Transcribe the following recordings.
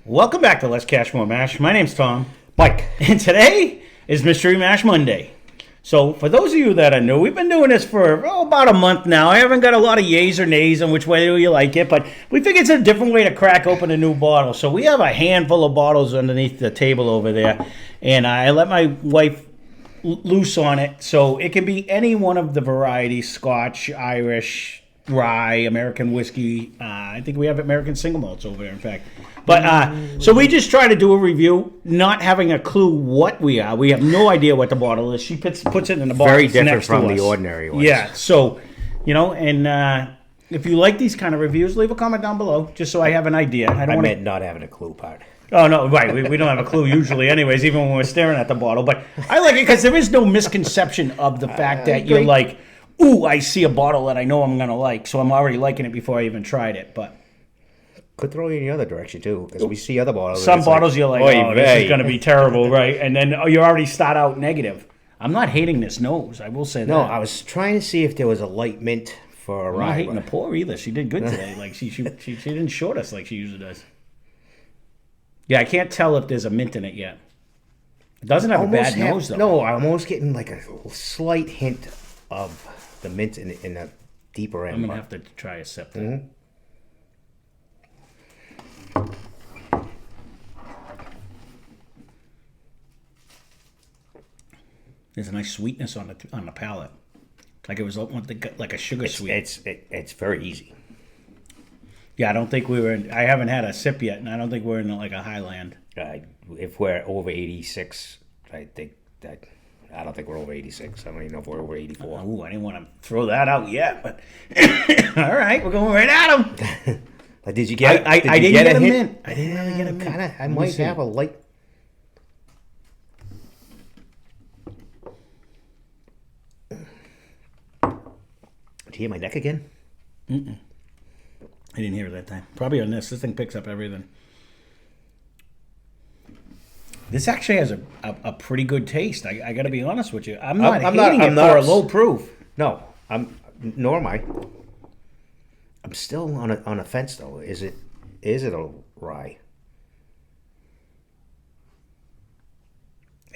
Welcome back to Lesscashmoremash. My name's Tom. Mike. And today is Mystery Mash Monday. So for those of you that are new, we've been doing this for about a month now. I haven't got a lot of yays or nays on which way do you like it, but we think it's a different way to crack open a new bottle. So we have a handful of bottles underneath the table over there, and I let my wife loose on it. So it can be any one of the varieties: Scotch, Irish, rye, American whiskey. I think we have American single malts over there, in fact. But so we just try to do a review, not having a clue what we are. We have no idea what the bottle is. She puts it in the box. Very different next from to us. the ordinary ones. Yeah. So, and if you like these kind of reviews, leave a comment down below, just so I have an idea. I meant not having a clue part. Oh, no, right. We don't have a clue usually anyways, even when we're staring at the bottle. But I like it because there is no misconception of the fact that you're like, ooh, I see a bottle that I know I'm going to like, so I'm already liking it before I even tried it. But could throw you in the other direction, too, because we see other bottles. Some bottles you're like, oh, this is going to be terrible, right? And then you already start out negative. I'm not hating this nose, I will say that. No, I was trying to see if there was a light mint for a rye. I'm not hating the pour either. She did good today. Like she didn't short us like she usually does. Yeah, I can't tell if there's a mint in it yet. It doesn't have a bad nose, though. No, I'm almost getting like a slight hint of the mint in the deeper end. I'm going to have to try a sip there. Mm-hmm. There's a nice sweetness on the palate, like it was like a sugar sweet. It's very easy. Yeah, I don't think we were. I haven't had a sip yet, and I don't think we're in like a highland. If we're over 86, I don't think we're over 86. I don't even know if we're over 84. Oh, I didn't want to throw that out yet, but all right, we're going right at them. Did you get? I didn't get a mint. I didn't really get a mint. I might have a light. Did you hear my neck again? Mm-mm. I didn't hear it that time. Probably on this. This thing picks up everything. This actually has a pretty good taste. I got to be honest with you. I'm not hating it for a low proof. No, nor am I. I'm still on a fence though. Is it a rye?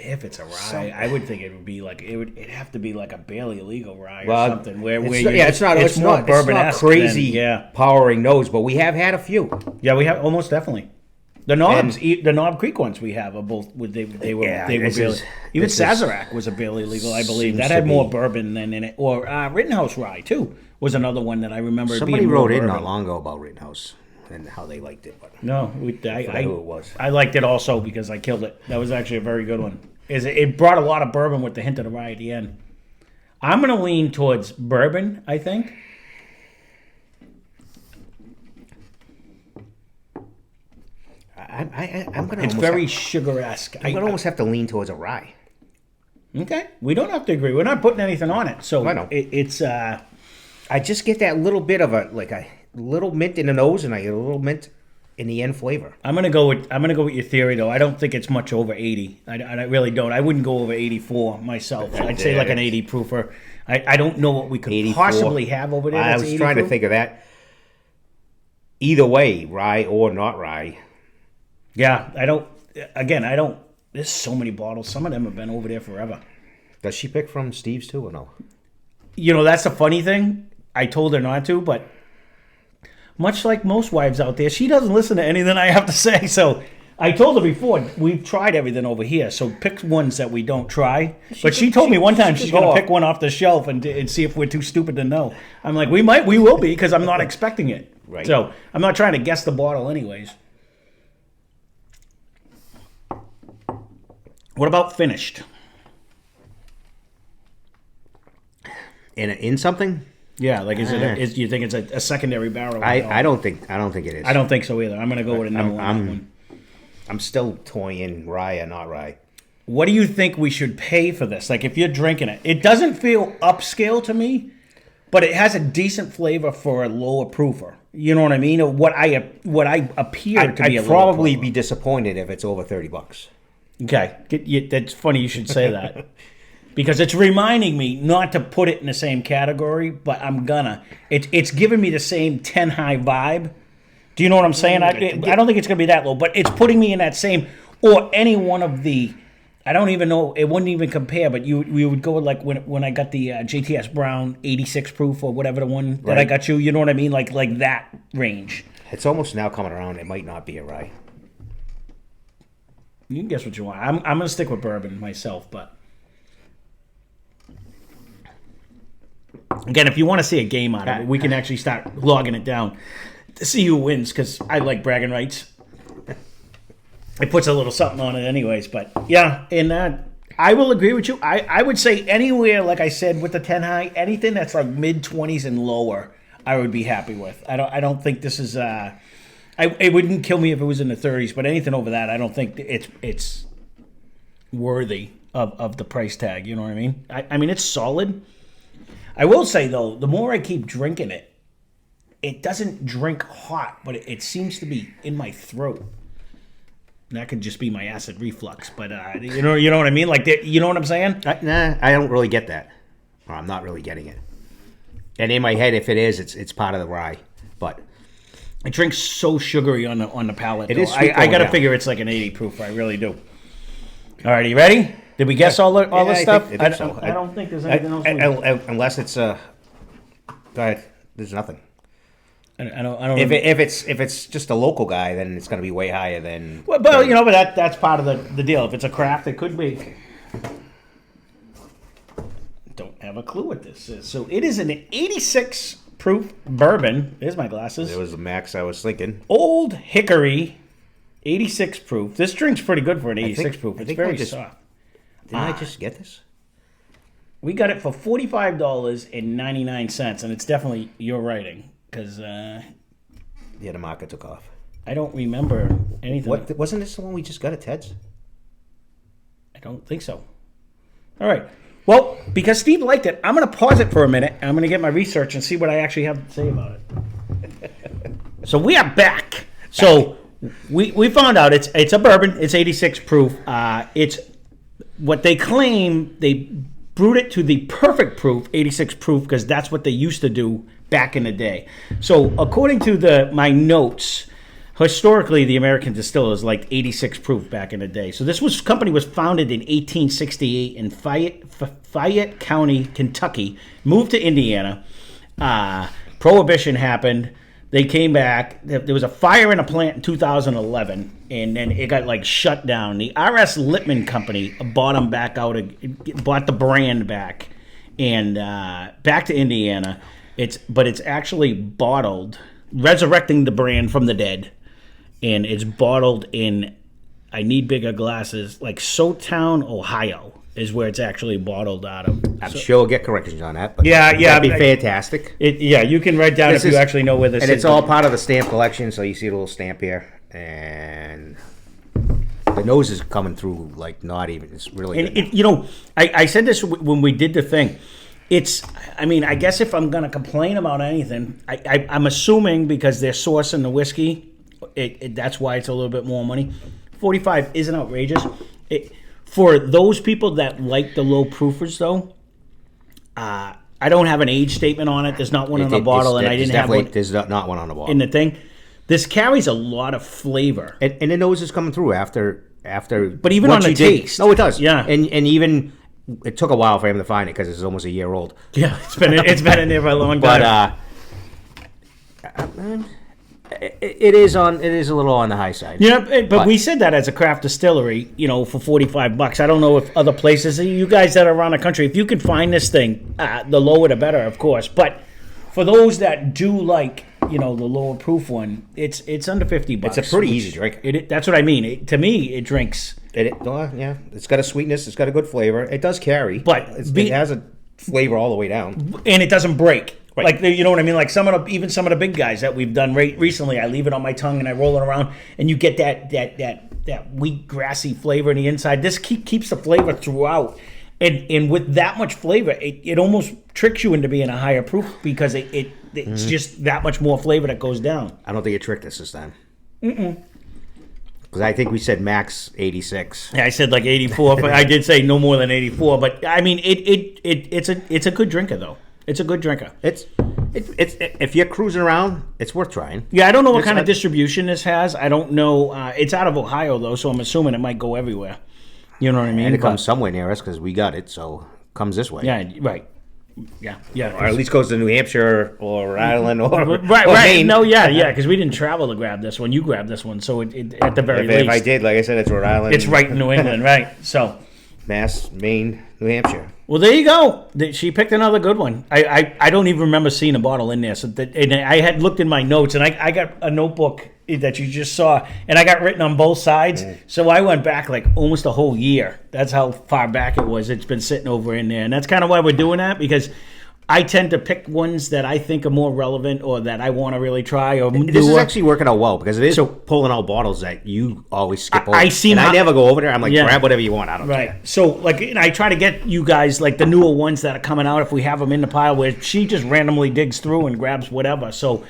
If it's a rye, I would think it would be like it'd have to be like a barely illegal rye or something. It's not crazy powering nose, but we have had a few. Yeah, we have almost definitely. The Knob Creek ones we have are both. They were barely. Even Sazerac was a barely legal, I believe. That had more bourbon than in it. Or Rittenhouse Rye too was another one that I remember. Somebody wrote in not long ago about Rittenhouse and how they liked it. But no, I who it was. I liked it also because I killed it. That was actually a very good one. It brought a lot of bourbon with the hint of the rye at the end. I'm going to lean towards bourbon, I think. I'm gonna. It's very sugar-esque. I'm gonna almost have to lean towards a rye. Okay, we don't have to agree. We're not putting anything on it, so I know. It's. I just get that little bit of a little mint in the nose, and I get a little mint in the end flavor. I'm gonna go with your theory though. I don't think it's much over 80. I really don't. I wouldn't go over 84 myself. I'd say like an 80 proofer. I don't know what we could 84. Possibly have over there. I was trying to think of that. Either way, rye or not rye. Yeah, I don't. There's so many bottles. Some of them have been over there forever. Does she pick from Steve's too or no? That's the funny thing. I told her not to, but much like most wives out there, she doesn't listen to anything I have to say. So I told her before, we've tried everything over here, so pick ones that we don't try. But she told me one time she's going to pick one off the shelf and see if we're too stupid to know. I'm like, we will be, because I'm not expecting it. Right. So I'm not trying to guess the bottle anyways. What about finished? In something? Yeah, like is you think it's a secondary barrel? I don't think it is. I don't think so either. I'm going to go with a no on that one. I'm still toying rye or not rye. What do you think we should pay for this? Like if you're drinking it, it doesn't feel upscale to me, but it has a decent flavor for a lower proofer. You know what I mean? Or what I appear to be. I'd probably be disappointed if it's over $30. Okay, that's funny you should say that. Because it's reminding me not to put it in the same category, but I'm gonna. It's giving me the same 10 high vibe, Do you know what I'm saying? I don't think it's going to be that low, but it's putting me in that same, or any one of the, I don't even know, it wouldn't even compare, but we would go like when I got the JTS Brown 86 proof or whatever the one that I got you know what I mean? Like that range. It's almost now coming around. It might not be a rye. You can guess what you want. I'm going to stick with bourbon myself, but again, if you want to see a game out of it, we can actually start logging it down to see who wins, because I like bragging rights. It puts a little something on it anyways, but yeah, and I will agree with you. I would say anywhere, like I said, with the 10 high, anything that's like mid-20s and lower, I would be happy with. I don't think this is... it wouldn't kill me if it was in the 30s, but anything over that, I don't think it's worthy of the price tag. You know what I mean? I mean, it's solid. I will say, though, the more I keep drinking it, it doesn't drink hot, but it seems to be in my throat. And that could just be my acid reflux, but you know what I mean? Like, you know what I'm saying? Nah, I don't really get that. Or I'm not really getting it. And in my head, if it is, it's part of the rye. But it drinks so sugary on the palate. It is. I got to figure it's like an 80 proof. I really do. All right, you ready? Did we guess all the stuff? I think so. I don't think there's anything else. Unless it's go ahead. There's nothing. I don't. If it's just a local guy, then it's going to be way higher than. Well, but that's part of the deal. If it's a craft, it could be. Don't have a clue what this is. So it is an 86 proof bourbon. There's my glasses. It was the max I was thinking. Old Hickory, 86 proof. This drink's pretty good for an 86 proof. It's very soft. Didn't I just get this? We got it for $45.99, and it's definitely your writing. Because the market took off. I don't remember anything. Wasn't this the one we just got at Ted's? I don't think so. All right. Well, because Steve liked it, I'm going to pause it for a minute. I'm going to get my research and see what I actually have to say about it. So we are back. So we found out it's a bourbon. It's 86 proof. It's what they claim. They brewed it to the perfect proof, 86 proof, because that's what they used to do back in the day. So according to my notes, historically the American distillers liked 86 proof back in the day. So this company was founded in 1868 in Fayette County, Kentucky. Moved to Indiana. Prohibition happened. They came back. There was a fire in a plant in 2011, and then it got shut down. The R.S. Lippman Company bought them back out, bought the brand back, and back to Indiana. It's actually bottled, resurrecting the brand from the dead, and it's bottled in, I need bigger glasses, Sotown, Ohio is where it's actually bottled out of. I'm sure we'll get corrections on that. But yeah, that'd be fantastic. You can write down if you actually know where this is. And it's all part of the stamp collection, so you see the little stamp here, and the nose is coming through not even. It's really good. I said this when we did the thing. I guess if I'm going to complain about anything, I'm assuming because they're sourcing the whiskey, that's why it's a little bit more money. 45 isn't outrageous. For those people that like the low proofers, though, I don't have an age statement on it. There's not one on the bottle, and I didn't have one. There's not one on the bottle. In the thing. This carries a lot of flavor. And the nose is coming through after. But even on the taste. No, it does. Yeah. And even... It took a while for him to find it because it's almost a year old. Yeah, it's been in there for a long time. But it is a little on the high side. Yeah, but we said that as a craft distillery, for $45. I don't know if other places, you guys that are around the country, if you could find this thing, the lower the better, of course. But for those that do like, the lower proof one, it's under $50. It's a pretty easy drink. That's what I mean. To me, it drinks. It's got a sweetness. It's got a good flavor. It does carry, but it has a flavor all the way down, and it doesn't break. Right. You know what I mean? Even some of the big guys that we've done recently, I leave it on my tongue and I roll it around, and you get that wheat grassy flavor in the inside. This keeps the flavor throughout, and with that much flavor, it almost tricks you into being a higher proof because it's just that much more flavor that goes down. I don't think it tricked us this time. Because I think we said max 86. Yeah, I said 84, but I did say no more than 84. But I mean, it's a good drinker though. It's a good drinker. It's If you're cruising around, it's worth trying. Yeah, I don't know what kind of distribution this has. I don't know. It's out of Ohio, though, so I'm assuming it might go everywhere. You know what I mean? And it comes somewhere near us because we got it, so it comes this way. Yeah, right. Yeah. Or at least goes to New Hampshire or Rhode Island or right. Maine. No, yeah, because we didn't travel to grab this one. You grabbed this one, so it at the very least. If I did, like I said, it's Rhode Island. It's right in New England, right? So. Mass, Maine, New Hampshire. Well, there you go. She picked another good one. I don't even remember seeing a bottle in there. So and I had looked in my notes, and I got a notebook that you just saw, and I got written on both sides. So I went back like almost a whole year. That's how far back it was. It's been sitting over in there, and that's kind of why we're doing that, because I tend to pick ones that I think are more relevant or that I want to really try. Or this is actually working out well because it is pulling out bottles that you always skip over. I never go over there. I'm like, grab whatever you want. I don't care. So, like, and I try to get you guys, like, the newer ones that are coming out if we have them in the pile where she just randomly digs through and grabs whatever. So,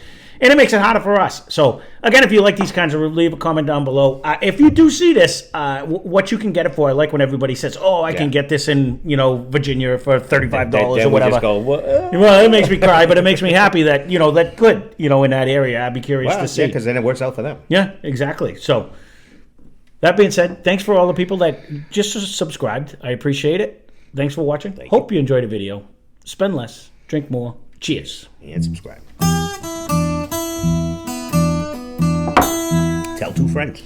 and it makes it harder for us. So, again, if you like these kinds of, leave a comment down below. If you do see this, what you can get it for. I like when everybody says, "Oh, I can get this in, Virginia for $35 or whatever." Just go, well, it makes me cry, but it makes me happy that that good, in that area. I'd be curious to see. Yeah, because then it works out for them. Yeah, exactly. So, that being said, thanks for all the people that just subscribed. I appreciate it. Thanks for watching. Hope you enjoyed the video. Spend less, drink more. Cheers. And subscribe. Tell 2 friends.